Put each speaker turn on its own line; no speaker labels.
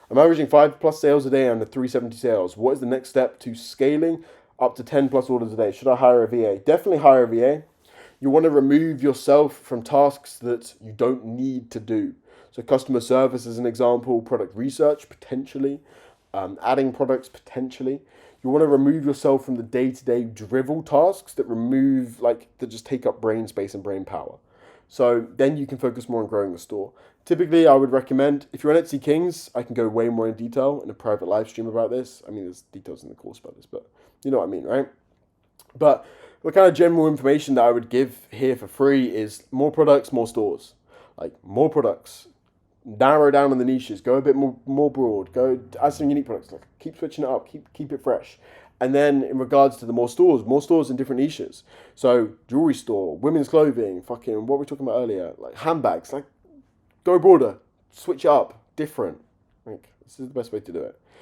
I'm averaging 5+ sales a day and 370 sales. What is the next step to scaling up to 10+ orders a day? Should I hire a VA? Definitely hire a VA. You want to remove yourself from tasks that you don't need to do. So customer service is an example, product research potentially, adding products potentially. You want to remove yourself from the day-to-day drivel tasks that just take up brain space and brain power. So then you can focus more on growing the store. Typically, I would recommend, if you're on Etsy Kings, I can go way more in detail in a private live stream about this. I mean, there's details in the course about this, but you know what I mean, right? But the kind of general information that I would give here for free is more products, more stores. Like more products, narrow down on the niches, go a bit more broad, go add some unique products, like keep switching it up, keep it fresh. And then in regards to the more stores in different niches. So jewelry store, women's clothing, fucking what were we talking about earlier? Like handbags, like go broader, switch it up, different. Like this is the best way to do it.